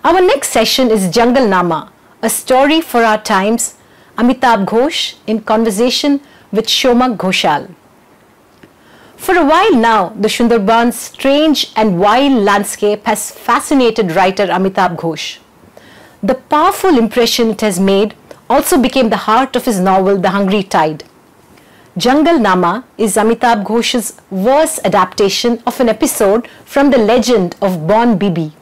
Our next session is Jungle Nama, a story for our times. Amitabh Ghosh in conversation with Shomak Ghoshal. For a while now, the Sundarban's strange and wild landscape has fascinated writer Amitabh Ghosh. The powerful impression it has made also became the heart of his novel The Hungry Tide. Jungle Nama is Amitabh Ghosh's verse adaptation of an episode from the legend of Bon Bibi,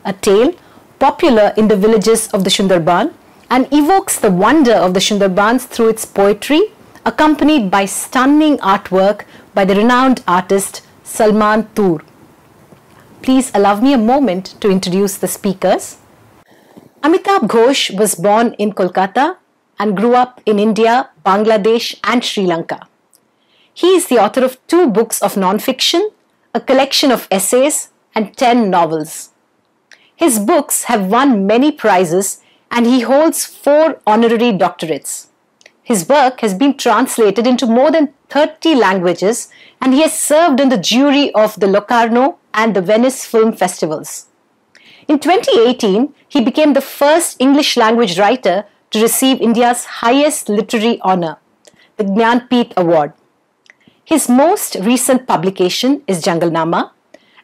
a tale popular in the villages of the Sundarban and evokes the wonder of the Sundarbans through its poetry, accompanied by stunning artwork by the renowned artist Salman Toor. Please allow me a moment to introduce the speakers. Amitabh Ghosh was born in Kolkata and grew up in India, Bangladesh and Sri Lanka. He is the author of 2 books of non-fiction, a collection of essays and 10 novels. His books have won many prizes and he holds 4 honorary doctorates. His work has been translated into more than 30 languages and he has served on the jury of the Locarno and the Venice Film Festivals. In 2018, he became the first English language writer to receive India's highest literary honor, the Jnanpith Award. His most recent publication is Jungle Nama,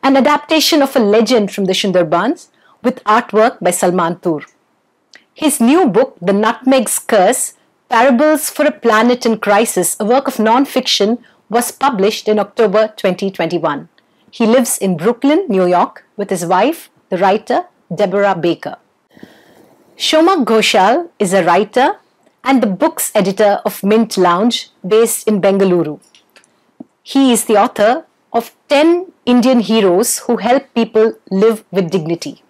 an adaptation of a legend from the Sundarbans with artwork by Salman Toor. His new book, The Nutmeg's Curse, Parables for a Planet in Crisis, a work of non-fiction, was published in October 2021. He lives in Brooklyn, New York, with his wife, the writer Deborah Baker. Shomak Ghoshal is a writer and the books editor of Mint Lounge, based in Bengaluru. He is the author of 10 Indian heroes who help people live with dignity.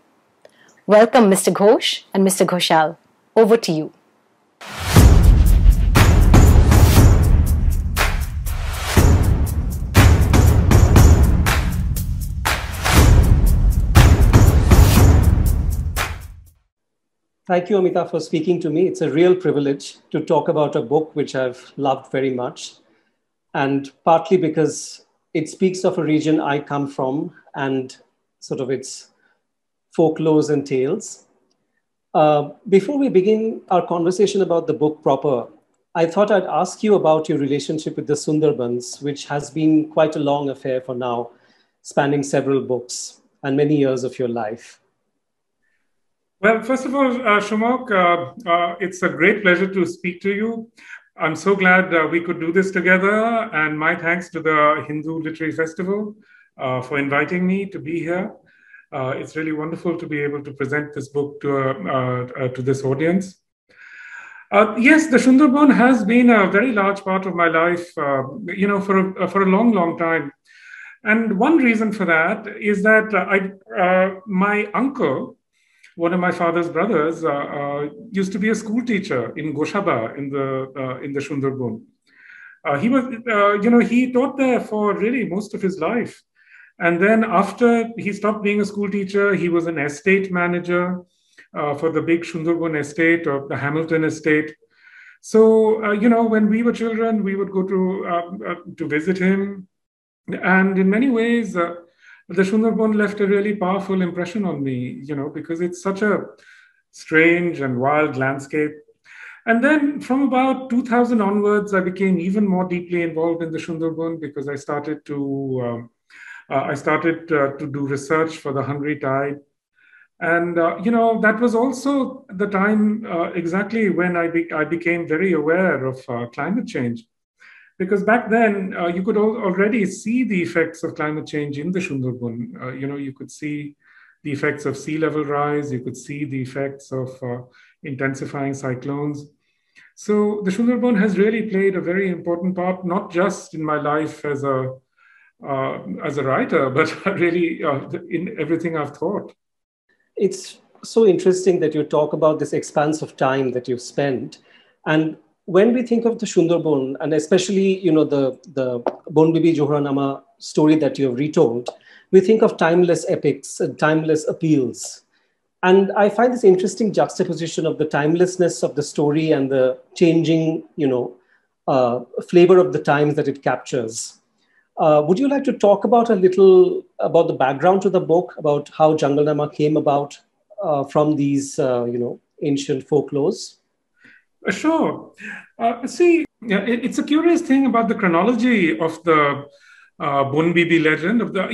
Welcome, Mr. Ghosh and Mr. Ghoshal. Over to you. Thank you, Amita, for speaking to me. It's a real privilege to talk about a book which I've loved very much, and partly because it speaks of a region I come from and sort of its folklores and tales. Before we begin our conversation about the book proper, I thought I'd ask you about your relationship with the Sundarbans, which has been quite a long affair for now, spanning several books and many years of your life. Well, first of all, Shomak, it's a great pleasure to speak to you. I'm so glad we could do this together, and my thanks to the Hindu Literary Festival for inviting me to be here. It's really wonderful to be able to present this book to this audience. Yes, the Sundarban has been a very large part of my life, for a long, long time. And one reason for that is that my uncle, one of my father's brothers, used to be a school teacher in Goshaba in the Sundarban. He taught there for really most of his life. And then after he stopped being a school teacher, he was an estate manager for the big Sundarban estate or the Hamilton estate. So, when we were children, we would go to visit him. And in many ways, the Sundarban left a really powerful impression on me, because it's such a strange and wild landscape. And then from about 2000 onwards, I became even more deeply involved in the Sundarban because I started to do research for The Hungry Tide. And, that was also the time exactly when I became very aware of climate change. Because back then, you could already see the effects of climate change in the Sundarban. You could see the effects of sea level rise. You could see the effects of intensifying cyclones. So the Sundarban has really played a very important part, not just in my life as a writer, but really in everything I've thought. It's so interesting that you talk about this expanse of time that you've spent. And when we think of the Sundarban, and especially, the Bon Bibi Johranama story that you have retold, we think of timeless epics and timeless appeals. And I find this interesting juxtaposition of the timelessness of the story and the changing, flavor of the times that it captures. Would you like to talk about a little about the background to the book, about how Jungle Nama came about, from these, ancient folklores? Sure. See, yeah, it's a curious thing about the chronology of the Bun Bibi legend of the,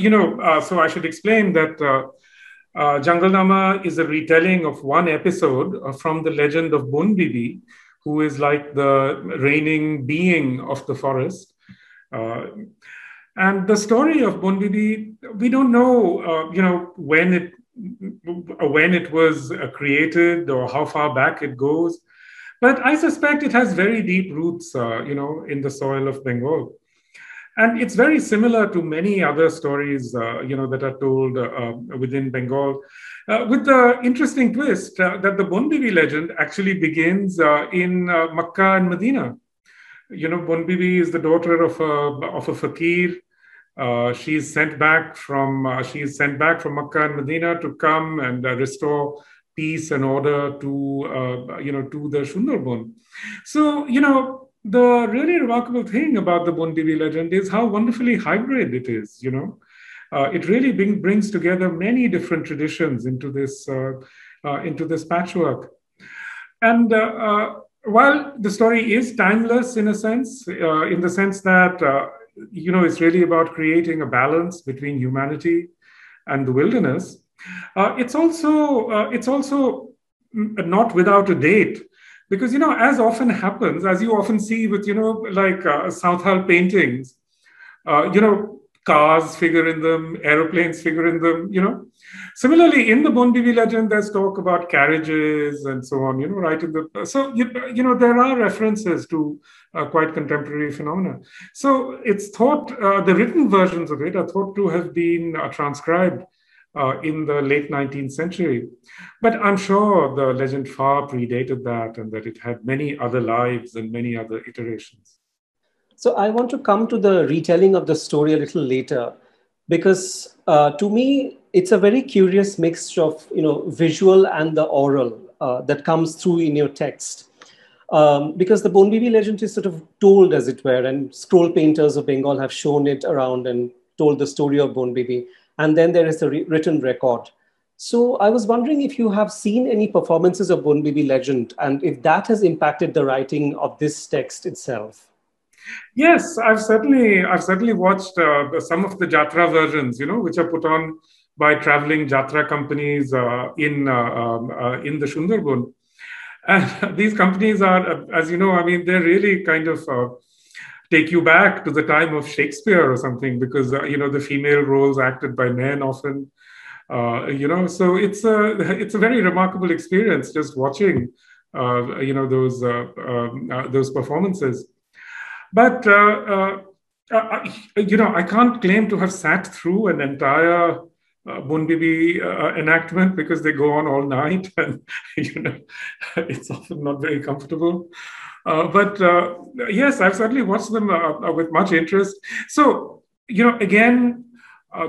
so I should explain that Jungle Nama is a retelling of one episode from the legend of Bun Bibi, who is like the reigning being of the forest. And the story of Bun Bibi, we don't know, when it was created or how far back it goes. But I suspect it has very deep roots, in the soil of Bengal. And it's very similar to many other stories, that are told within Bengal, with the interesting twist that the Bun Bibi legend actually begins in Makkah and Medina. Bun Bibi is the daughter of a fakir. She's sent back from Makkah and Medina to come and restore peace and order to the Sundarban. So the really remarkable thing about the Bun Bibi legend is how wonderfully hybrid it is. It really brings together many different traditions into this patchwork. And while the story is timeless in a sense, in the sense that it's really about creating a balance between humanity and the wilderness, it's also not without a date. Because, as often happens, as you often see with, Southall paintings, cars figure in them, aeroplanes figure in them, Similarly, in the Bun Bibi legend, there's talk about carriages and so on, right in the... So, there are references to quite contemporary phenomena. So it's thought, the written versions of it are thought to have been transcribed in the late 19th century. But I'm sure the legend far predated that and that it had many other lives and many other iterations. So I want to come to the retelling of the story a little later, because to me, it's a very curious mixture of, visual and the oral that comes through in your text. Because the Bun Bibi legend is sort of told, as it were, and scroll painters of Bengal have shown it around and told the story of Bun Bibi. And then there is the written record. So I was wondering if you have seen any performances of Bun Bibi legend and if that has impacted the writing of this text itself. Yes, I've certainly watched some of the Jatra versions, which are put on by traveling Jatra companies in the Sundarban. And these companies are, as you know, they're really kind of take you back to the time of Shakespeare or something, because the female roles acted by men often, so it's a very remarkable experience just watching those performances. But I can't claim to have sat through an entire Bun Bibi enactment, because they go on all night and it's often not very comfortable. But yes, I've certainly watched them with much interest. So, again,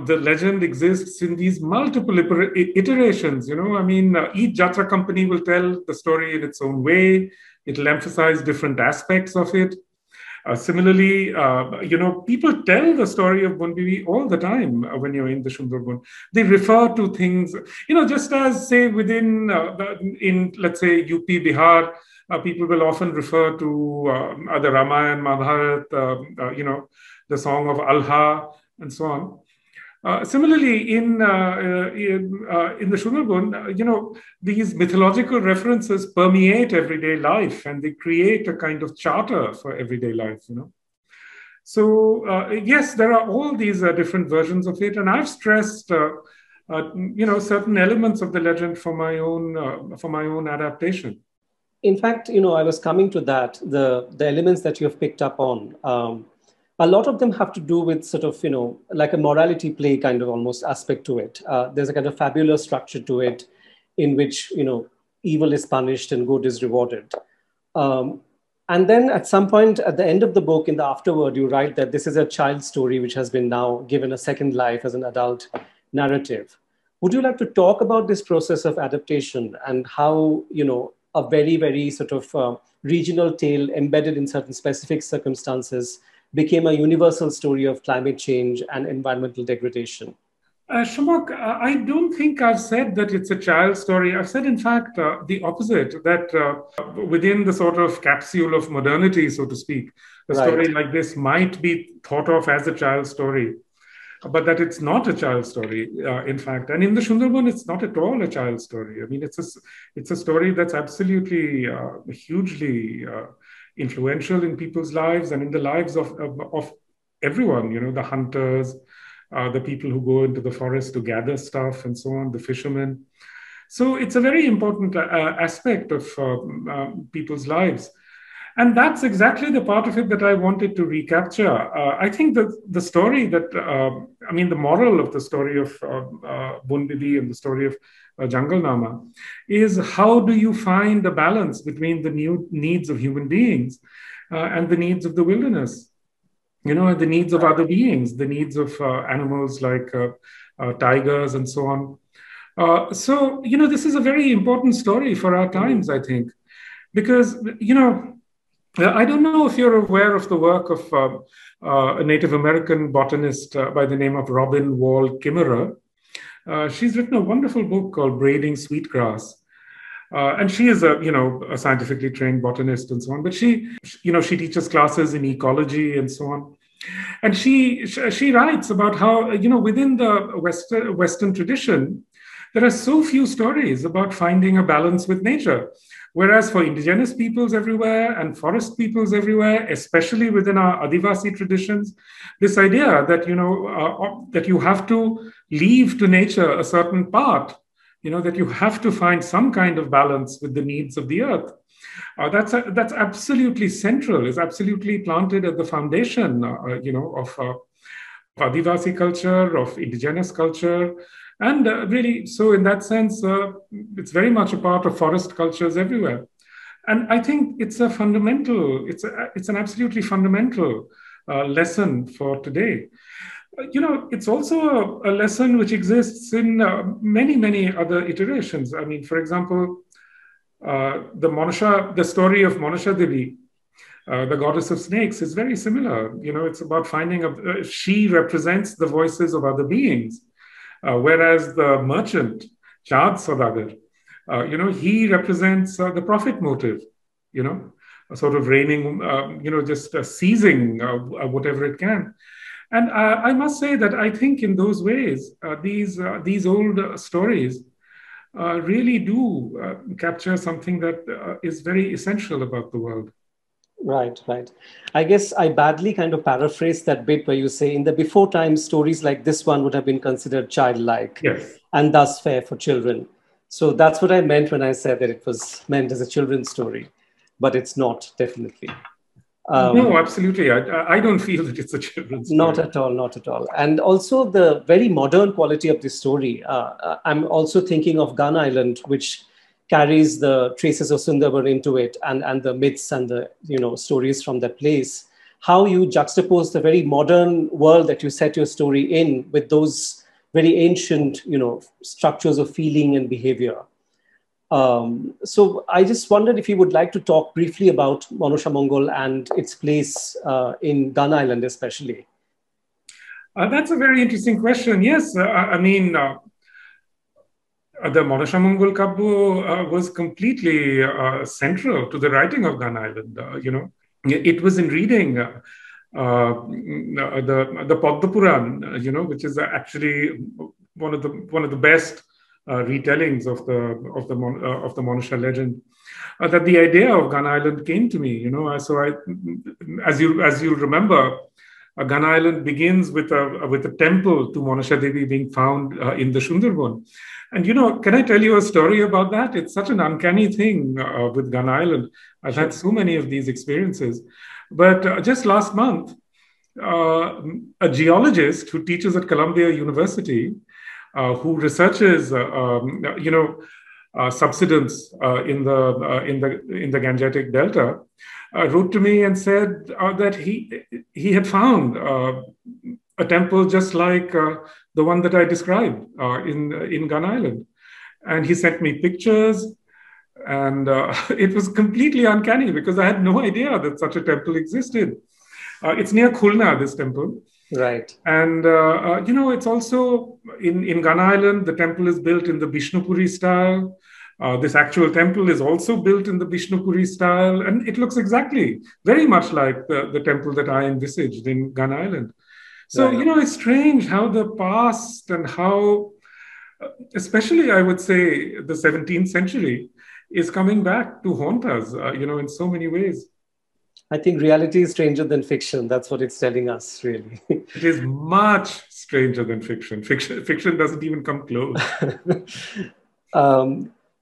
the legend exists in these multiple iterations. Each Jatra company will tell the story in its own way. It'll emphasize different aspects of it. Similarly, people tell the story of Bun Bibi all the time when you're in the Sundarban. They refer to things, just as, say, within, let's say, UP, Bihar, people will often refer to the Ramayana, Mahabharata, the song of Alha, and so on. Similarly, in the Sundarban, these mythological references permeate everyday life, and they create a kind of charter for everyday life. So yes, there are all these different versions of it, and I've stressed, certain elements of the legend for my own adaptation. In fact, I was coming to that, the elements that you have picked up on. A lot of them have to do with sort of, like a morality play kind of almost aspect to it. There's a kind of fabulous structure to it in which, evil is punished and good is rewarded. And then at some point at the end of the book, in the afterword, you write that this is a child's story which has been now given a second life as an adult narrative. Would you like to talk about this process of adaptation and how, a very, very sort of regional tale embedded in certain specific circumstances became a universal story of climate change and environmental degradation? Shamak, I don't think I've said that it's a child story. I've said, in fact, the opposite, that within the sort of capsule of modernity, so to speak, a Right. story like this might be thought of as a child story, but that it's not a child story, in fact. And in the Sundarban, it's not at all a child story. I mean, it's a story that's absolutely hugely influential in people's lives and in the lives of everyone, you know, the hunters, the people who go into the forest to gather stuff and so on, the fishermen. So it's a very important aspect of people's lives. And that's exactly the part of it that I wanted to recapture. I think that the story that, I mean, the moral of the story of Bun Bibi and the story of Jungle Nama is how do you find a balance between the new needs of human beings and the needs of the wilderness? You know, the needs of other beings, the needs of animals like tigers and so on. So, you know, this is a very important story for our times, I think, because, you know, I don't know if you're aware of the work of a Native American botanist by the name of Robin Wall Kimmerer. She's written a wonderful book called Braiding Sweetgrass. And she is a, you know, a scientifically trained botanist and so on, but you know, she teaches classes in ecology and so on. And she writes about how, you know, within the Western tradition, there are so few stories about finding a balance with nature. Whereas for indigenous peoples everywhere and forest peoples everywhere, especially within our Adivasi traditions, this idea that, you know, that you have to leave to nature a certain part, you know, that you have to find some kind of balance with the needs of the earth. That's absolutely central, is absolutely planted at the foundation, you know, of Adivasi culture, of indigenous culture. And really, so in that sense, it's very much a part of forest cultures everywhere. And I think it's a fundamental, it's an absolutely fundamental lesson for today. You know, it's also a lesson which exists in many, many other iterations. I mean, for example, the story of Monasha Devi, the goddess of snakes, is very similar. You know, it's about finding she represents the voices of other beings, whereas the merchant, Chad Saudagar, you know, he represents the profit motive, you know, a sort of reigning, you know, just seizing whatever it can. And I must say that I think in those ways, these old stories really do capture something that is very essential about the world. Right, right. I guess I badly kind of paraphrased that bit where you say in the before times, stories like this one would have been considered childlike, yes, and thus fair for children. So that's what I meant when I said that it was meant as a children's story, but it's not, definitely. No, absolutely. I don't feel that it's a children's story. Not at all, not at all. And also the very modern quality of this story. I'm also thinking of Gun Island, which carries the traces of Sundarban into it, and the myths and the, you know, stories from that place. How you juxtapose the very modern world that you set your story in with those very ancient, you know, structures of feeling and behavior. So I just wondered if you would like to talk briefly about Monasha Mongol and its place in Gun Island, especially. That's a very interesting question. Yes, I mean, the Monasha Mongol Kabbu was completely central to the writing of Gun Island. You know, it was in reading the Padma Puran, you know, which is actually one of the best retellings of the Monasha legend, that the idea of Gun Island came to me. You know, so as you'll remember, Gun Island begins with a temple to Monasha Devi being found in the Sundarban. And, you know, can I tell you a story about that? It's such an uncanny thing with Gun Island. I've had so many of these experiences. But just last month, a geologist who teaches at Columbia University, who researches, you know, subsidence in the Gangetic Delta, wrote to me and said that he had found a temple just like the one that I described in Gun Island, and he sent me pictures, and it was completely uncanny because I had no idea that such a temple existed. It's near Khulna, this temple. Right. And, it's also in Gun Island, the temple is built in the Bishnupuri style. This actual temple is also built in the Bishnupuri style, and it looks exactly very much like the temple that I envisaged in Gun Island. So, Right. it's strange how the past and how, especially I would say, the 17th century is coming back to haunt us, in so many ways. I think reality is stranger than fiction. That's what it's telling us, really. It is much stranger than fiction. Fiction doesn't even come close.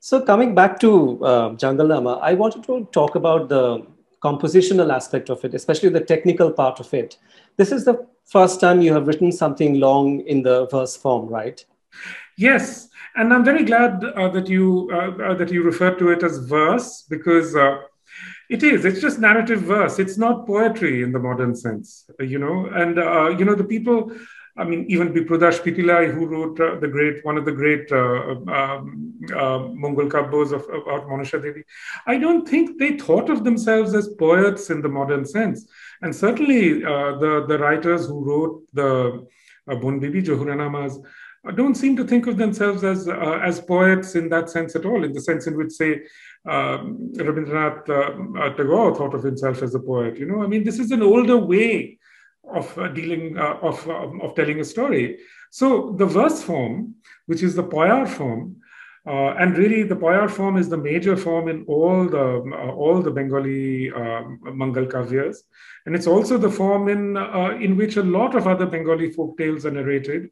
So coming back to Jangalnama, I wanted to talk about the compositional aspect of it, especially the technical part of it. This is the first time you have written something long in the verse form, right? Yes, and I'm very glad that you refer to it as verse, because it's just narrative verse. It's not poetry in the modern sense, and the people, I mean, even Biprodash Pillai, who wrote one of the great Mongol kabbos about Manasha Devi, I don't think they thought of themselves as poets in the modern sense. And certainly the writers who wrote the Bon Bibi Johuranamas don't seem to think of themselves as poets in that sense at all, in the sense in which, say, Rabindranath Tagore thought of himself as a poet. I mean, this is an older way of telling a story. So the verse form, which is the Poyar form, and really the Poyar form is the major form in all the Bengali Mangal Kavyas, and it's also the form in which a lot of other Bengali folk tales are narrated.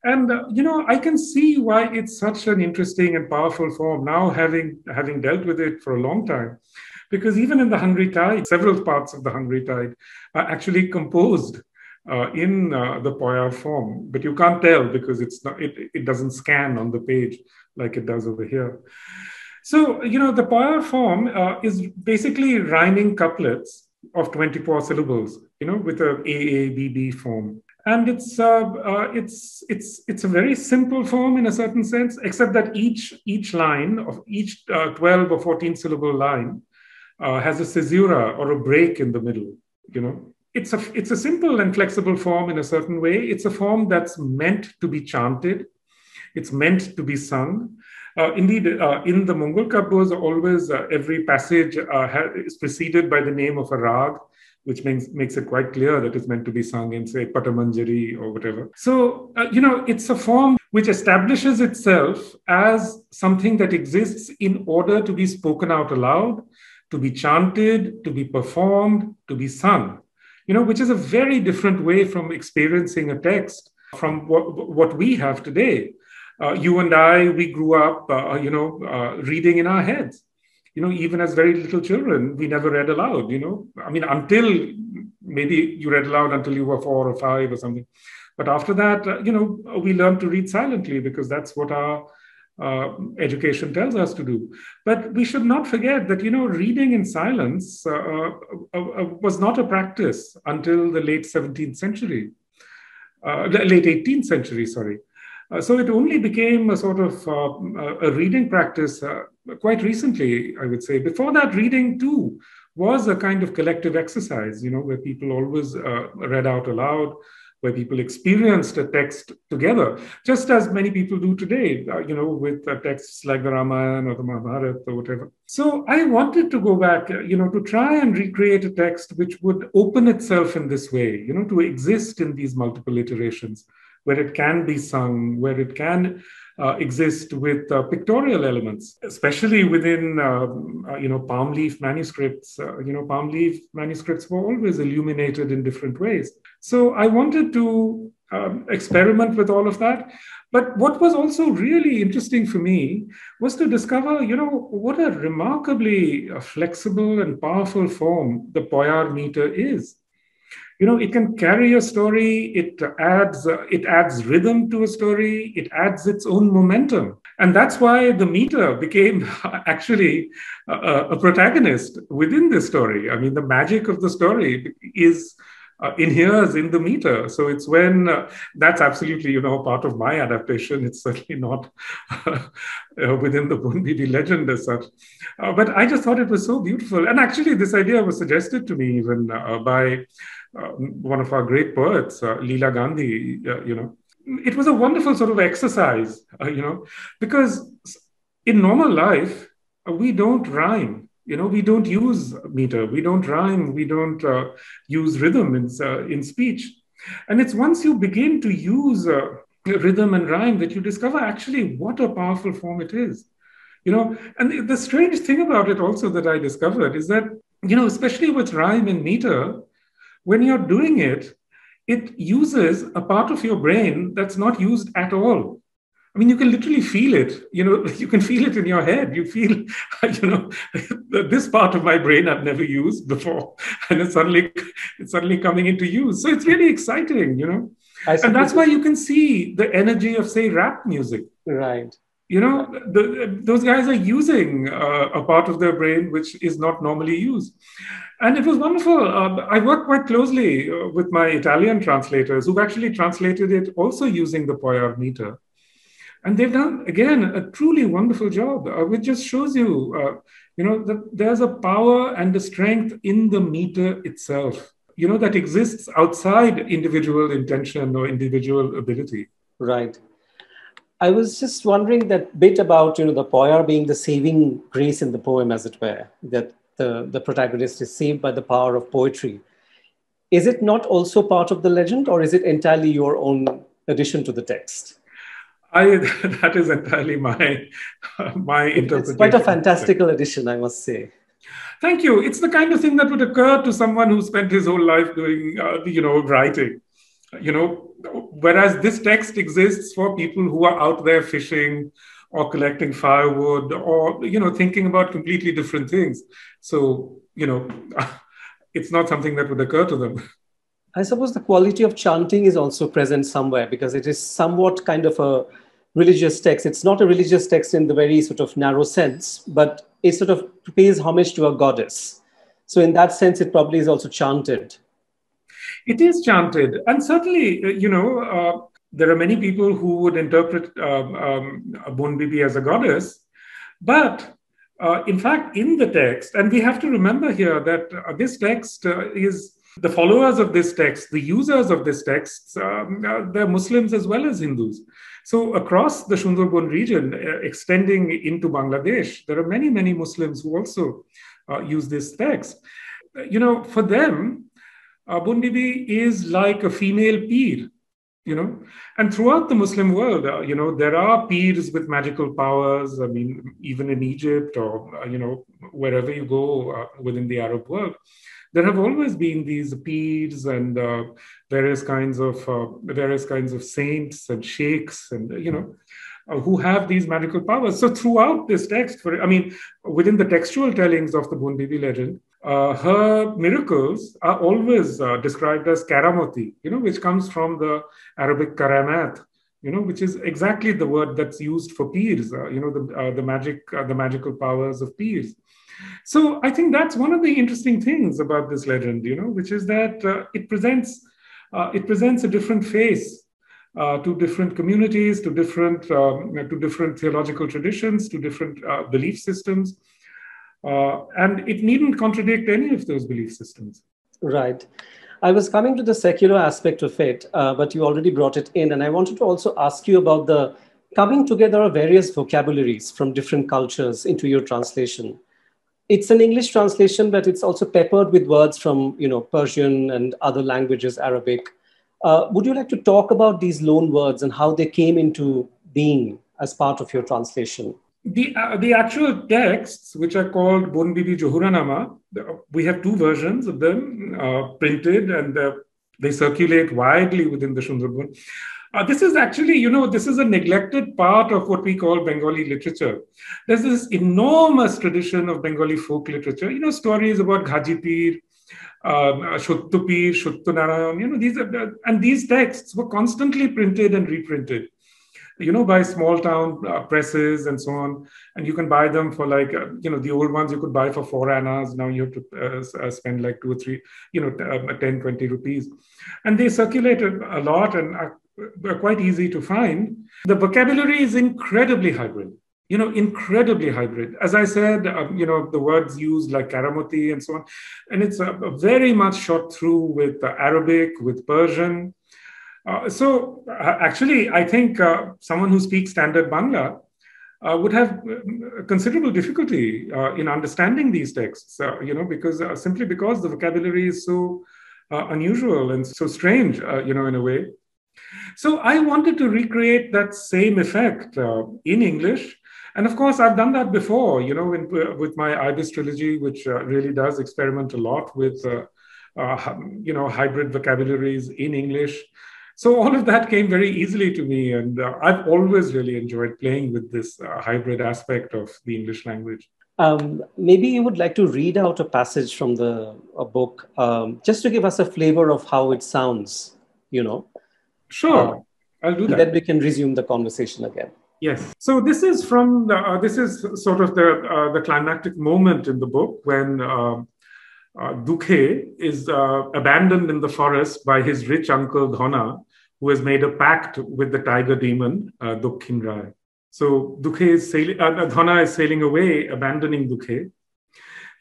And I can see why it's such an interesting and powerful form now, having dealt with it for a long time, because even in the Hungry Tide, several parts of the Hungry Tide are actually composed in the Poyar form, but you can't tell because it doesn't scan on the page like it does over here. So the Poyar form is basically rhyming couplets of 24 syllables, with a AABB form. And it's a very simple form in a certain sense, except that each line of each 12 or 14 syllable line has a caesura or a break in the middle. It's a simple and flexible form in a certain way. It's a form that's meant to be chanted. It's meant to be sung. Indeed, in the Mongol kabbos, always every passage is preceded by the name of a rag, which makes it quite clear that it's meant to be sung in, say, Patamanjari or whatever. So, it's a form which establishes itself as something that exists in order to be spoken out aloud, to be chanted, to be performed, to be sung, which is a very different way from experiencing a text from what we have today. You and I, we grew up, reading in our heads. Even as very little children, we never read aloud, I mean, until maybe you read aloud until you were 4 or 5 or something. But after that, we learned to read silently because that's what our education tells us to do. But we should not forget that, reading in silence was not a practice until the late 17th century, late 18th century, sorry. So it only became a sort of a reading practice quite recently, I would say. Before that, reading too was a kind of collective exercise, where people always read out aloud, where people experienced a text together, just as many people do today, with texts like the Ramayana or the Mahabharata or whatever. So I wanted to go back, to try and recreate a text which would open itself in this way, to exist in these multiple iterations, where it can be sung, where it can exist with pictorial elements, especially within, palm leaf manuscripts. Palm leaf manuscripts were always illuminated in different ways. So I wanted to experiment with all of that. But what was also really interesting for me was to discover, what a remarkably flexible and powerful form the Poyar meter is. It can carry a story, it adds rhythm to a story, it adds its own momentum. And that's why the meter became actually a protagonist within the story. I mean, the magic of the story is inheres in the meter. So it's when that's absolutely, part of my adaptation. It's certainly not within the Bonbibi legend as such. But I just thought it was so beautiful. And actually, this idea was suggested to me even by one of our great poets, Leela Gandhi, It was a wonderful sort of exercise, because in normal life, we don't rhyme. We don't use meter, we don't rhyme, we don't use rhythm in speech. And it's once you begin to use rhythm and rhyme that you discover actually what a powerful form it is. And the strange thing about it also that I discovered is that, especially with rhyme and meter, when you're doing it, it uses a part of your brain that's not used at all. I mean, you can literally feel it, you can feel it in your head. You feel, this part of my brain I've never used before. And it's suddenly coming into use. So it's really exciting, And that's why you can see the energy of, say, rap music. Right. Those guys are using a part of their brain which is not normally used. And it was wonderful. I worked quite closely with my Italian translators who've actually translated it also using the Poyar meter. And they've done, again, a truly wonderful job, which just shows you, that there's a power and a strength in the meter itself, that exists outside individual intention or individual ability. Right. I was just wondering that bit about, the Poyar being the saving grace in the poem, as it were, that the protagonist is saved by the power of poetry. Is it not also part of the legend, or is it entirely your own addition to the text? That is entirely my interpretation. It's quite a fantastical addition, I must say. Thank you. It's the kind of thing that would occur to someone who spent his whole life doing, writing. Whereas this text exists for people who are out there fishing or collecting firewood or, thinking about completely different things. So, it's not something that would occur to them. I suppose the quality of chanting is also present somewhere because it is somewhat kind of a religious text. It's not a religious text in the very sort of narrow sense, but it sort of pays homage to a goddess. So in that sense, it probably is also chanted. It is chanted. And certainly, there are many people who would interpret Bonbibi as a goddess. But in fact, in the text, and we have to remember here that this text is the followers of this text, the users of this text, they're Muslims as well as Hindus. So across the Sundarban region, extending into Bangladesh, there are many, many Muslims who also use this text. For them, Bonbibi is like a female peer, and throughout the Muslim world, there are peers with magical powers. I mean, even in Egypt or, wherever you go within the Arab world, there have always been these peers and various kinds of saints and sheikhs and, who have these magical powers. So throughout this text, within the textual tellings of the Bonbibi legend, her miracles are always described as karamati, which comes from the Arabic karamat, which is exactly the word that's used for peers, the magical powers of peers. So I think that's one of the interesting things about this legend, which is that it presents a different face to different communities, to different theological traditions, to different belief systems. And it needn't contradict any of those belief systems. Right. I was coming to the secular aspect of it, but you already brought it in. And I wanted to also ask you about the coming together of various vocabularies from different cultures into your translation. It's an English translation, but it's also peppered with words from, Persian and other languages, Arabic. Would you like to talk about these loan words and how they came into being as part of your translation? The actual texts, which are called Bonbibi Johuranama, we have two versions of them printed, and they circulate widely within the Sundarban. This is actually, this is a neglected part of what we call Bengali literature. There's this enormous tradition of Bengali folk literature, stories about Ghaji Pir, Shuttu Pir, Shuttu Narayan, these texts were constantly printed and reprinted. by small town presses and so on. And you can buy them for like, the old ones you could buy for 4 annas. Now you have to spend like 2 or 3, 10, 20 rupees. And they circulated a lot and are quite easy to find. The vocabulary is incredibly hybrid. Incredibly hybrid. As I said, the words used like karamoti and so on. And it's very much shot through with Arabic, with Persian. Actually, I think someone who speaks standard Bangla would have considerable difficulty in understanding these texts, because simply because the vocabulary is so unusual and so strange, in a way. So I wanted to recreate that same effect in English. And of course, I've done that before, with my Ibis trilogy, which really does experiment a lot with, hybrid vocabularies in English. So all of that came very easily to me. And I've always really enjoyed playing with this hybrid aspect of the English language. Maybe you would like to read out a passage from the book, just to give us a flavor of how it sounds, Sure, I'll do that. Then we can resume the conversation again. Yes. So this is from this is sort of the climactic moment in the book when Dukhe is abandoned in the forest by his rich uncle Dhona, who has made a pact with the tiger demon Dukkhin Rai. So Dhona is sailing away, abandoning Dukhe.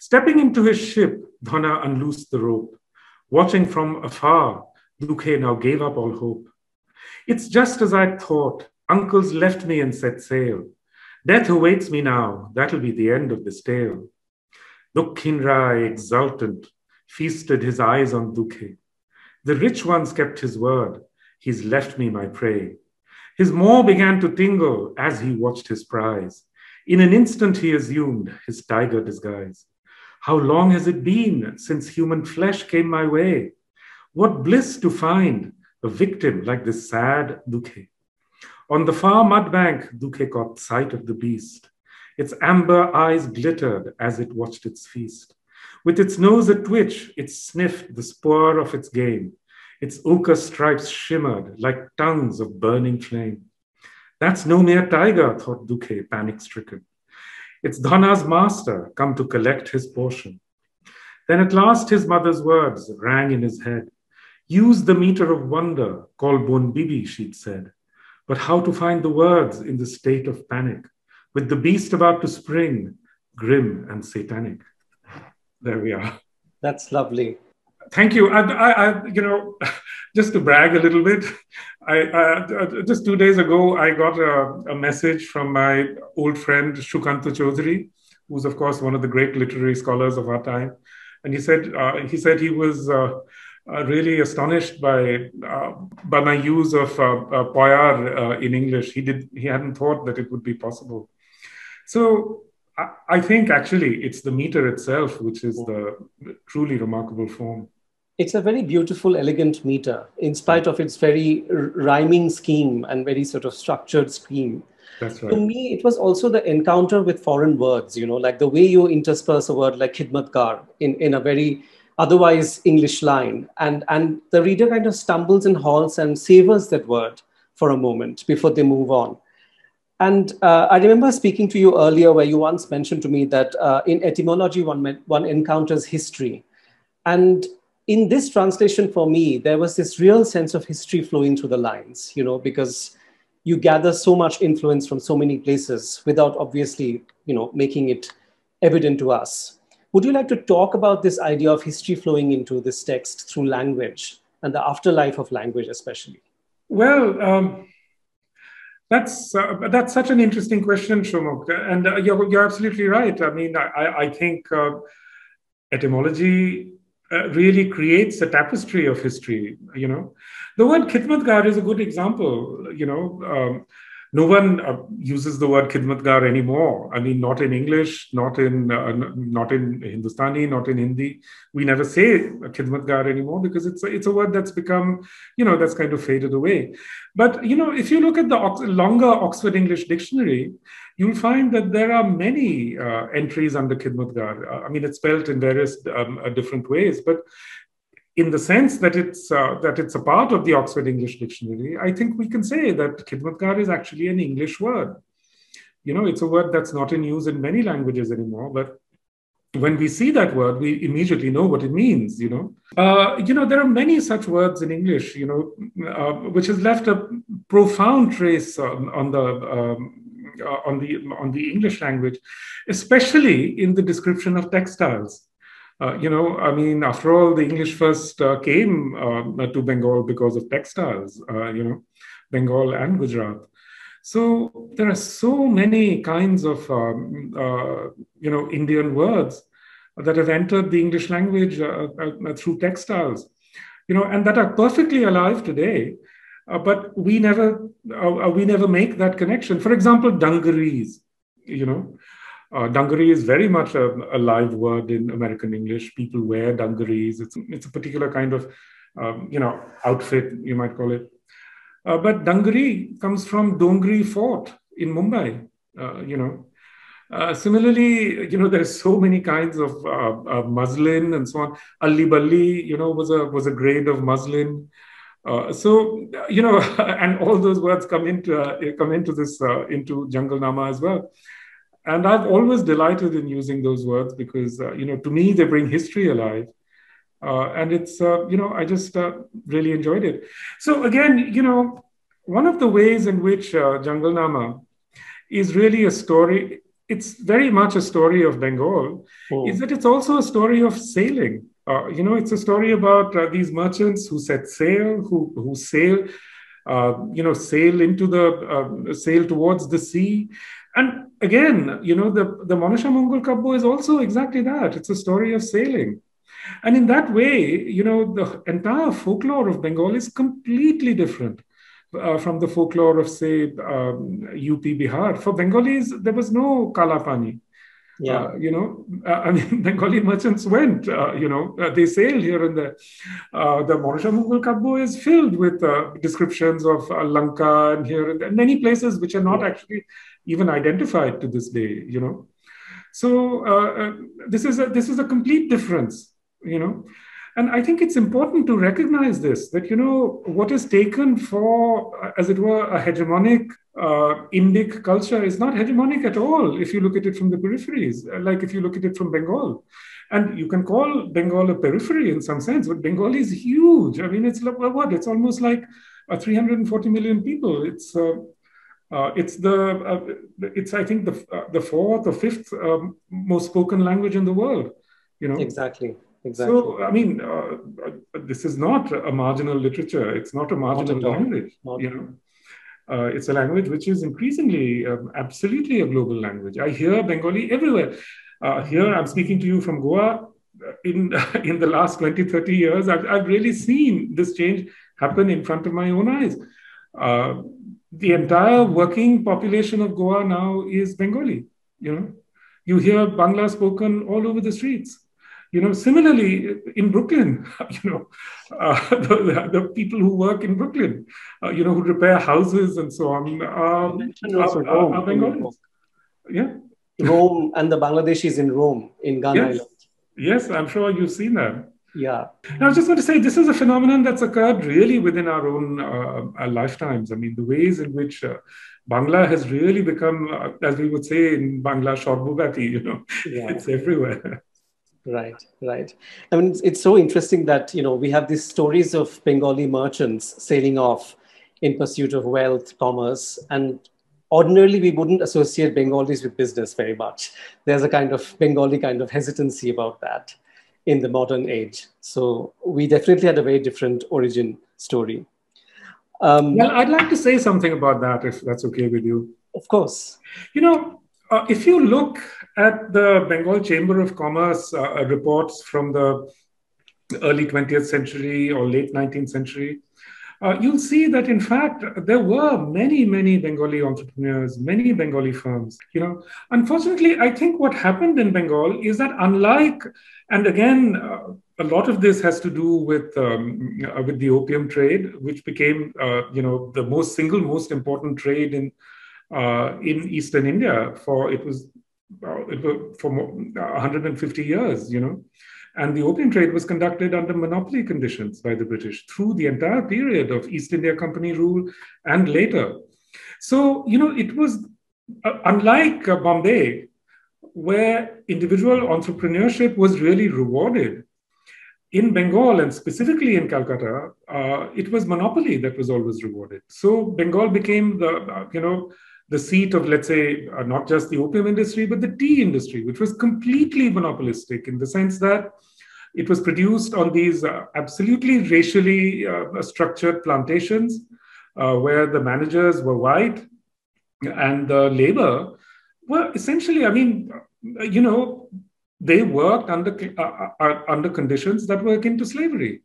Stepping into his ship, Dhona unloosed the rope. Watching from afar, Dukhe now gave up all hope. It's just as I thought. Uncles left me and set sail. Death awaits me now. That'll be the end of this tale. Dukkhin Rai, exultant, feasted his eyes on Dukhe. The rich ones kept his word. He's left me my prey. His maw began to tingle as he watched his prize. In an instant he assumed his tiger disguise. How long has it been since human flesh came my way? What bliss to find a victim like this sad Dukhe. On the far mud bank, Dukhe caught sight of the beast. Its amber eyes glittered as it watched its feast. With its nose a twitch, it sniffed the spoor of its game. Its ochre stripes shimmered like tongues of burning flame. That's no mere tiger, thought Dukhe, panic-stricken. It's Dhona's master, come to collect his portion. Then at last his mother's words rang in his head. Use the meter of wonder, call Bon Bibi, she'd said. But how to find the words in the state of panic, with the beast about to spring, grim and satanic? There we are. That's lovely. Thank you. I just to brag a little bit, just 2 days ago, I got a message from my old friend, Shukanta Chaudhary, who's, of course, one of the great literary scholars of our time. And he said he was really astonished by my use of poyar in English. He hadn't thought that it would be possible. So I think actually it's the meter itself which is the truly remarkable form. It's a very beautiful, elegant meter, in spite of its very rhyming scheme and very sort of structured scheme. That's right. To me, it was also the encounter with foreign words, like the way you intersperse a word like khidmatgar in a very otherwise English line. And the reader kind of stumbles and halts and savors that word for a moment before they move on. And I remember speaking to you earlier where you once mentioned to me that in etymology, one encounters history. And in this translation for me, there was this real sense of history flowing through the lines, because you gather so much influence from so many places without obviously, making it evident to us. Would you like to talk about this idea of history flowing into this text through language and the afterlife of language especially? Well, that's such an interesting question, Shomuk. And you're absolutely right. I mean, I think etymology really creates a tapestry of history. The word khidmatgar is a good example. No one uses the word khidmatgar anymore. I mean, not in English, not in Hindustani, not in Hindi. We never say khidmatgar anymore because it's a word that's become, that's kind of faded away. But, if you look at the longer Oxford English Dictionary, you'll find that there are many entries under khidmatgar. I mean, it's spelled in various different ways, but in the sense that it's a part of the Oxford English Dictionary, I think we can say that khidmatkar is actually an English word. It's a word that's not in use in many languages anymore, but when we see that word, we immediately know what it means. There are many such words in English, which has left a profound trace on the English language, especially in the description of textiles. After all, the English first came to Bengal because of textiles, Bengal and Gujarat. So there are so many kinds of, Indian words that have entered the English language through textiles, and that are perfectly alive today. But we never make that connection. For example, dungarees, dungaree is very much a live word in American English. People wear dungarees. It's a particular kind of, outfit, you might call it. But dungaree comes from Dongri Fort in Mumbai. Similarly, there's so many kinds of muslin and so on. Alli Balli, was a grade of muslin. And all those words come into this into Jungle Nama as well. And I've always delighted in using those words because, to me, they bring history alive. And it's, I just really enjoyed it. So again, one of the ways in which Jungle Nama is really a story, it's very much a story of Bengal, is that it's also a story of sailing. It's a story about these merchants who set sail, who sail, sail towards the sea. And again, the Monasha Mongol Kabbo is also exactly that. It's a story of sailing. And in that way, the entire folklore of Bengal is completely different from the folklore of, say, UP, Bihar. For Bengalis, there was no Kalapani. Yeah. Bengali merchants went, they sailed here and there. The Monasha Mongol Kabbo is filled with descriptions of Lanka and here and there, many places which are not actually even identified to this day, So this is a complete difference, And I think it's important to recognize this, that, what is taken for, as it were, a hegemonic Indic culture is not hegemonic at all if you look at it from the peripheries, like if you look at it from Bengal. And you can call Bengal a periphery in some sense, but Bengal is huge. I mean, it's like, what? It's almost like 340 million people. It's I think the fourth or fifth most spoken language in the world. Exactly. So, I mean, this is not a marginal literature. It's not a marginal language. It's a language which is increasingly absolutely a global language. I hear Bengali everywhere. Here, I'm speaking to you from Goa. In the last 20, 30 years, I've really seen this change happen in front of my own eyes. The entire working population of Goa now is Bengali. You hear Bangla spoken all over the streets. Similarly in Brooklyn, the people who work in Brooklyn, who repair houses and so on, are Bengalis. Yeah. Rome and the Bangladeshis in Rome, in Ghana Island. Yes, I'm sure you've seen that. Yeah. And I was just going to say, this is a phenomenon that's occurred really within our own lifetimes. I mean, the ways in which Bangla has really become, as we would say in Bangla, Shorbugati, It's everywhere. Right. I mean, it's so interesting that, we have these stories of Bengali merchants sailing off in pursuit of wealth, commerce, and ordinarily we wouldn't associate Bengalis with business very much. There's a kind of Bengali kind of hesitancy about that in the modern age. So we definitely had a very different origin story. Well, I'd like to say something about that, if that's okay with you. Of course. If you look at the Bengal Chamber of Commerce reports from the early 20th century or late 19th century, you'll see that, in fact, there were many, many Bengali entrepreneurs, many Bengali firms. Unfortunately, I think what happened in Bengal is that and again, a lot of this has to do with the opium trade, which became, the single most important trade in Eastern India for 150 years, And the opium trade was conducted under monopoly conditions by the British through the entire period of East India Company rule and later. So, it was unlike Bombay, where individual entrepreneurship was really rewarded. In Bengal, and specifically in Calcutta, it was monopoly that was always rewarded. So Bengal became the seat of, let's say, not just the opium industry, but the tea industry, which was completely monopolistic in the sense that it was produced on these absolutely racially structured plantations where the managers were white and the labor were essentially, they worked under conditions that were akin to slavery.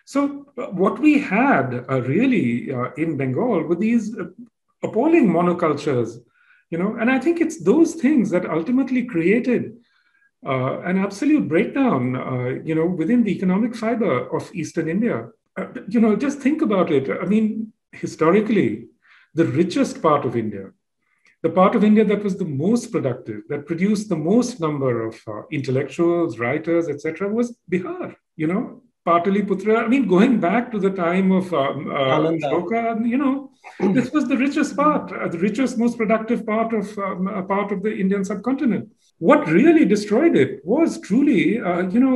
So what we had really in Bengal were these appalling monocultures, and I think it's those things that ultimately created an absolute breakdown, within the economic fiber of Eastern India. Just think about it. I mean, historically, the richest part of India, the part of India that was the most productive, that produced the most number of intellectuals, writers, etc., was Bihar. Pataliputra. I mean, going back to the time of Ashoka, this was the richest part, the richest, most productive part of the Indian subcontinent. What really destroyed it was truly,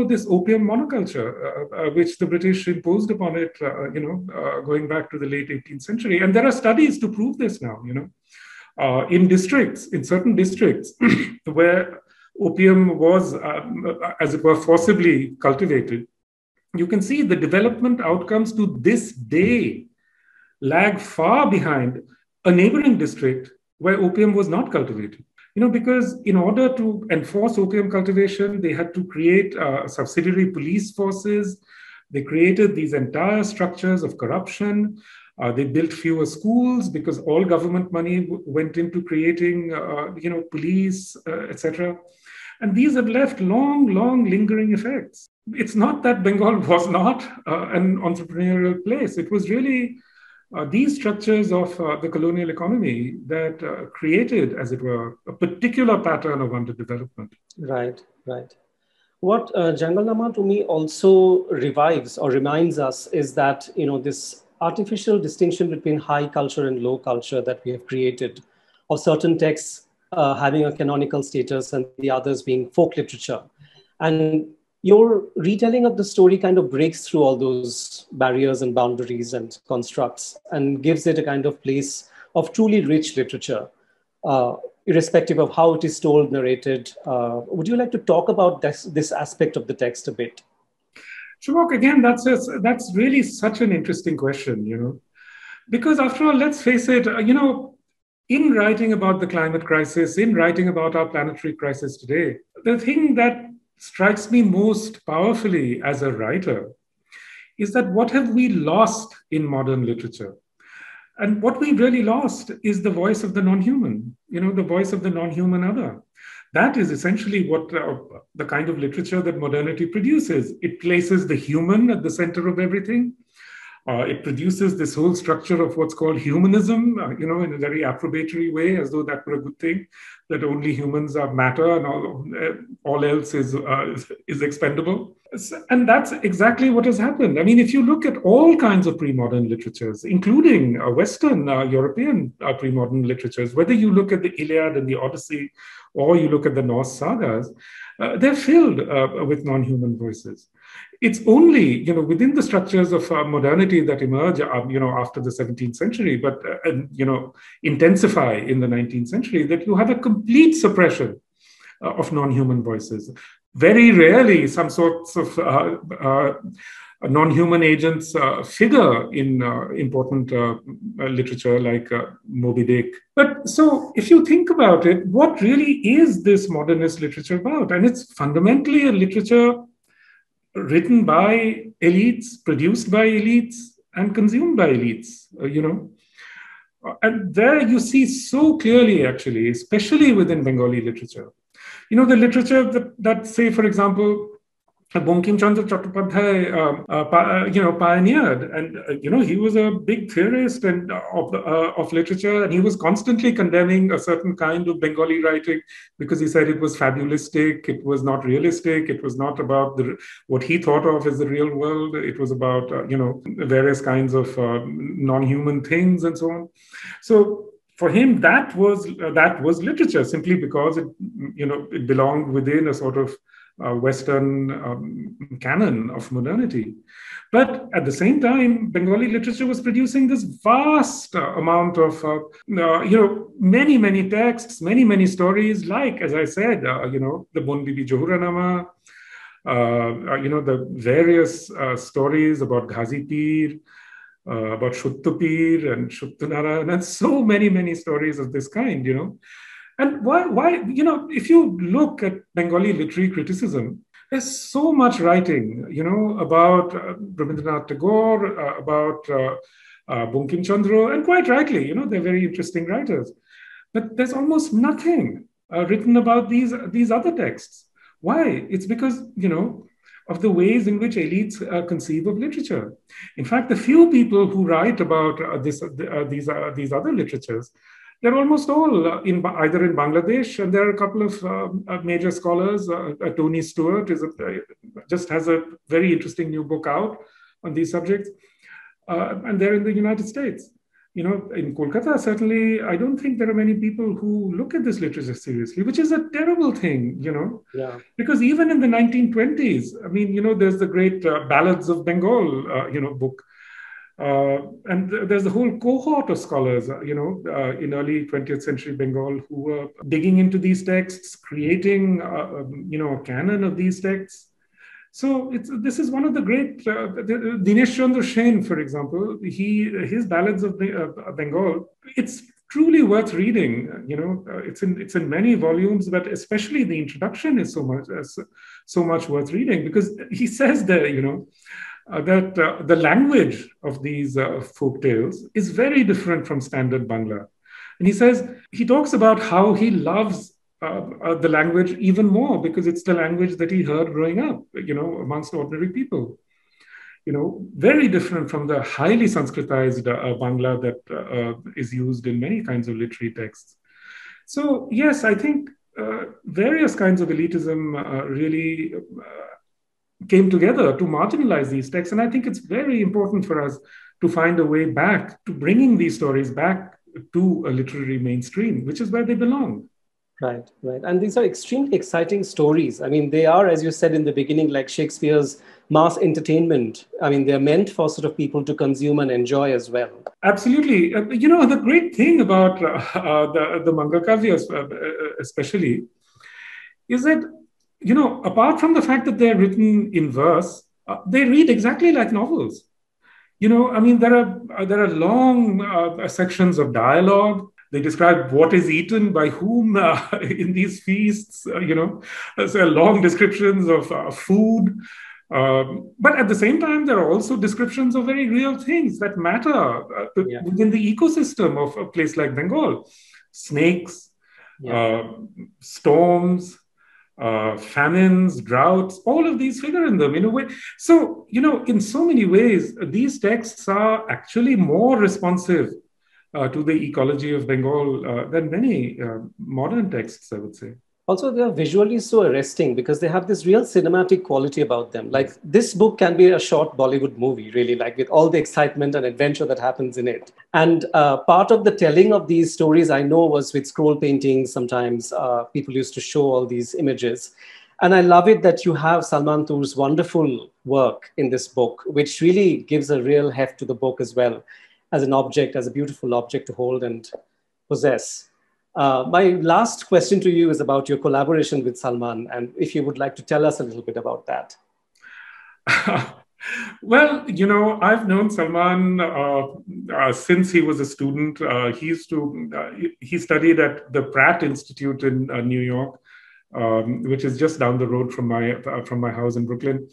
this opium monoculture, which the British imposed upon it, going back to the late 18th century. And there are studies to prove this now, in certain districts where opium was, as it were, forcibly cultivated. You can see the development outcomes to this day lag far behind a neighboring district where opium was not cultivated. Because in order to enforce opium cultivation, they had to create subsidiary police forces. They created these entire structures of corruption. They built fewer schools because all government money went into creating, police, etc. And these have left long, long lingering effects. It's not that Bengal was not an entrepreneurial place. It was really these structures of the colonial economy that created, as it were, a particular pattern of underdevelopment. Right. What Jangalnama to me also revives or reminds us is that, this artificial distinction between high culture and low culture that we have created, of certain texts having a canonical status and the others being folk literature. And your retelling of the story kind of breaks through all those barriers and boundaries and constructs and gives it a kind of place of truly rich literature, irrespective of how it is told, narrated. Would you like to talk about this aspect of the text a bit? Shubhok, again, that's really such an interesting question, because after all, let's face it, in writing about the climate crisis, in writing about our planetary crisis today, the thing that strikes me most powerfully as a writer is that what have we lost in modern literature? And what we really lost is the voice of the non-human, the voice of the non-human other. That is essentially what the kind of literature that modernity produces. It places the human at the center of everything. It produces this whole structure of what's called humanism, in a very approbatory way, as though that were a good thing, that only humans are matter and all else is expendable. And that's exactly what has happened. I mean, if you look at all kinds of pre-modern literatures, including Western European pre-modern literatures, whether you look at the Iliad and the Odyssey, or you look at the Norse sagas, they're filled with non-human voices. It's only, within the structures of modernity that emerge, after the 17th century, but, intensify in the 19th century, that you have a complete suppression of non-human voices. Very rarely some sorts of non-human agents figure in important literature like Moby Dick. But so if you think about it, what really is this modernist literature about? And it's fundamentally a literature written by elites, produced by elites, and consumed by elites, And there you see so clearly, actually, especially within Bengali literature, the literature that say, for example, Bankim Chandra Chattopadhyay, pioneered, and he was a big theorist and of literature, and he was constantly condemning a certain kind of Bengali writing because he said it was fabulistic, it was not realistic, it was not about what he thought of as the real world. It was about various kinds of non-human things and so on. So for him, that was literature simply because it belonged within a sort of Western canon of modernity. But at the same time, Bengali literature was producing this vast amount of, many, many texts, many, many stories, like, as I said, the Bon Bibi Johuranama, the various stories about Ghazi Pir, about Shuttu Pir and Shuttu Narayan, and so many, many stories of this kind, And why, if you look at Bengali literary criticism, there's so much writing, about Rabindranath Tagore, about Bankim Chandra, and quite rightly, they're very interesting writers. But there's almost nothing written about these other texts. Why? It's because, of the ways in which elites conceive of literature. In fact, the few people who write about these other literatures, they're almost all either in Bangladesh, and there are a couple of major scholars. Tony Stewart just has a very interesting new book out on these subjects, and they're in the United States. In Kolkata, certainly, I don't think there are many people who look at this literature seriously, which is a terrible thing, Yeah. Because even in the 1920s, there's the great Ballads of Bengal, book. And there's a whole cohort of scholars, in early 20th century Bengal who were digging into these texts, creating, a canon of these texts. So this is one of the great, Dinesh Chandra Sen, for example, his Ballads of Bengal, it's truly worth reading. It's in many volumes, but especially the introduction is so much worth reading, because he says there, that the language of these folk tales is very different from standard Bangla. And he talks about how he loves the language even more because it's the language that he heard growing up, amongst ordinary people. Very different from the highly Sanskritized Bangla that is used in many kinds of literary texts. So yes, I think various kinds of elitism really came together to marginalize these texts. And I think it's very important for us to find a way back to bringing these stories back to a literary mainstream, which is where they belong. Right. And these are extremely exciting stories. They are, as you said in the beginning, like Shakespeare's mass entertainment. They're meant for sort of people to consume and enjoy as well. Absolutely. The great thing about the Mangalkavyas, especially, is that, apart from the fact that they're written in verse, they read exactly like novels. There are long sections of dialogue. They describe what is eaten by whom in these feasts, so long descriptions of food. But at the same time, there are also descriptions of very real things that matter within the ecosystem of a place like Bengal. Snakes, storms, famines, droughts, all of these figure in them in a way. So, in so many ways, these texts are actually more responsive to the ecology of Bengal than many modern texts, I would say. Also, they are visually so arresting because they have this real cinematic quality about them. Like, this book can be a short Bollywood movie, really, like with all the excitement and adventure that happens in it. And part of the telling of these stories, I know, was with scroll paintings. Sometimes people used to show all these images. And I love it that you have Salman Toor's wonderful work in this book, which really gives a real heft to the book as well, as an object, as a beautiful object to hold and possess. My last question to you is about your collaboration with Salman, and if you would like to tell us a little bit about that. Well, I've known Salman since he was a student. He studied at the Pratt Institute in New York, which is just down the road from my house in Brooklyn.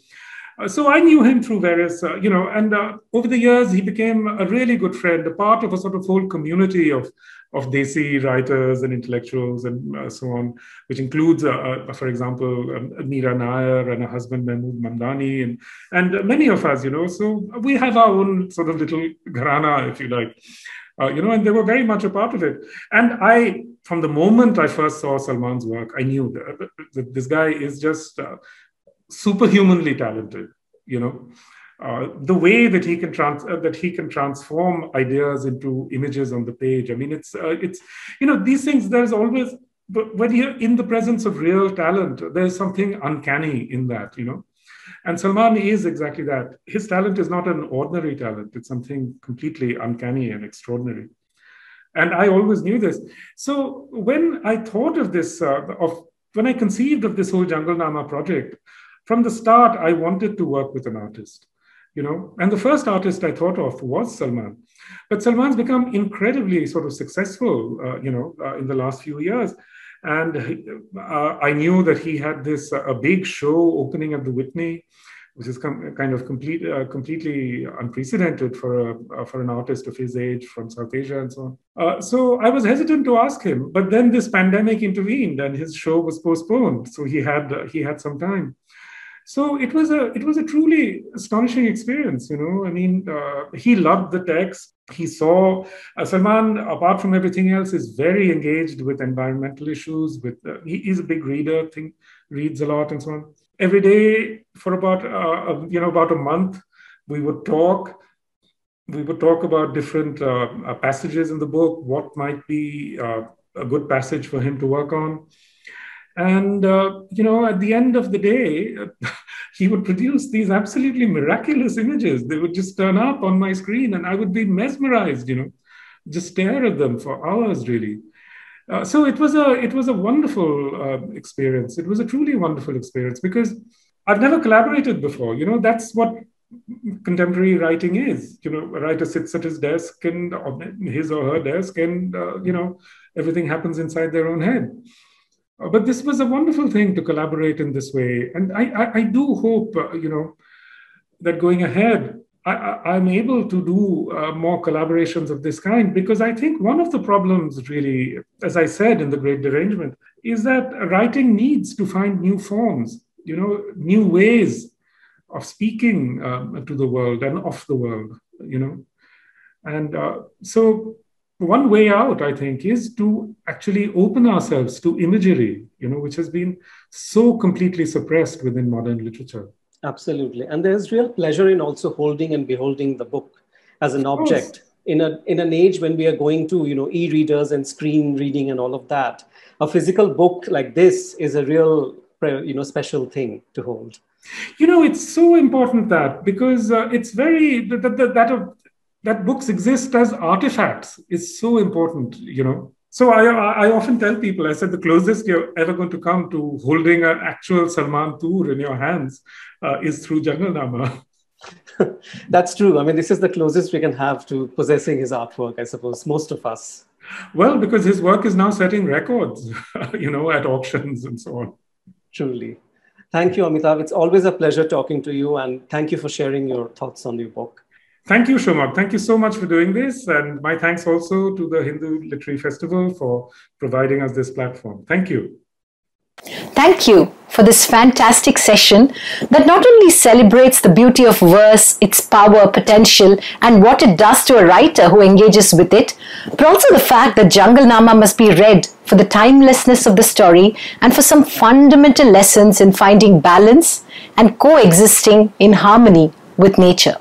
So I knew him through various, and over the years, he became a really good friend, a part of a sort of whole community of Desi writers and intellectuals and so on, which includes, for example, Meera Nair and her husband, Mahmood Mamdani, and many of us, So we have our own sort of little gharana, if you like, and they were very much a part of it. And from the moment I first saw Salman's work, I knew that this guy is just superhumanly talented, the way that he can transform ideas into images on the page. I mean, it's these things. There's always, but when you're in the presence of real talent, there's something uncanny in that, And Salman is exactly that. His talent is not an ordinary talent. It's something completely uncanny and extraordinary. And I always knew this. So when I thought of this, when I conceived of this whole Jungle-Nama project, from the start, I wanted to work with an artist, and the first artist I thought of was Salman. But Salman's become incredibly sort of successful, in the last few years. And I knew that he had a big show opening at the Whitney, which is kind of completely unprecedented for an artist of his age from South Asia and so on. So I was hesitant to ask him, but then this pandemic intervened and his show was postponed. So he had some time. So it was a truly astonishing experience, I mean, he loved the text. He saw Salman, apart from everything else, is very engaged with environmental issues. He is a big reader, reads a lot and so on. Every day for about a month, we would talk about different passages in the book, what might be a good passage for him to work on. And, at the end of the day, he would produce these absolutely miraculous images. They would just turn up on my screen and I would be mesmerized, just stare at them for hours, really. So it was a wonderful experience. It was a truly wonderful experience because I've never collaborated before. That's what contemporary writing is. A writer sits at his desk and his or her desk and, everything happens inside their own head. But this was a wonderful thing to collaborate in this way. And I do hope, that going ahead, I'm able to do more collaborations of this kind, because I think one of the problems really, as I said in The Great Derangement, is that writing needs to find new forms, new ways of speaking to the world and of the world, And so one way out, I think, is to actually open ourselves to imagery, which has been so completely suppressed within modern literature. Absolutely. And there's real pleasure in also holding and beholding the book as an object in an age when we are going to, e-readers and screen reading and all of that. A physical book like this is a real, special thing to hold. It's so important because it's very, that books exist as artifacts is so important, So I often tell people, I said, the closest you're ever going to come to holding an actual Salman tour in your hands is through Jungle-Nama. That's true. I mean, this is the closest we can have to possessing his artwork, I suppose, most of us. Well, because his work is now setting records, at auctions and so on. Truly. Thank you, Amitav. It's always a pleasure talking to you. And thank you for sharing your thoughts on your book. Thank you, Shomak. Thank you so much for doing this. And my thanks also to the Hindu Literary Festival for providing us this platform. Thank you. Thank you for this fantastic session that not only celebrates the beauty of verse, its power, potential, and what it does to a writer who engages with it, but also the fact that Jungle-Nama must be read for the timelessness of the story and for some fundamental lessons in finding balance and coexisting in harmony with nature.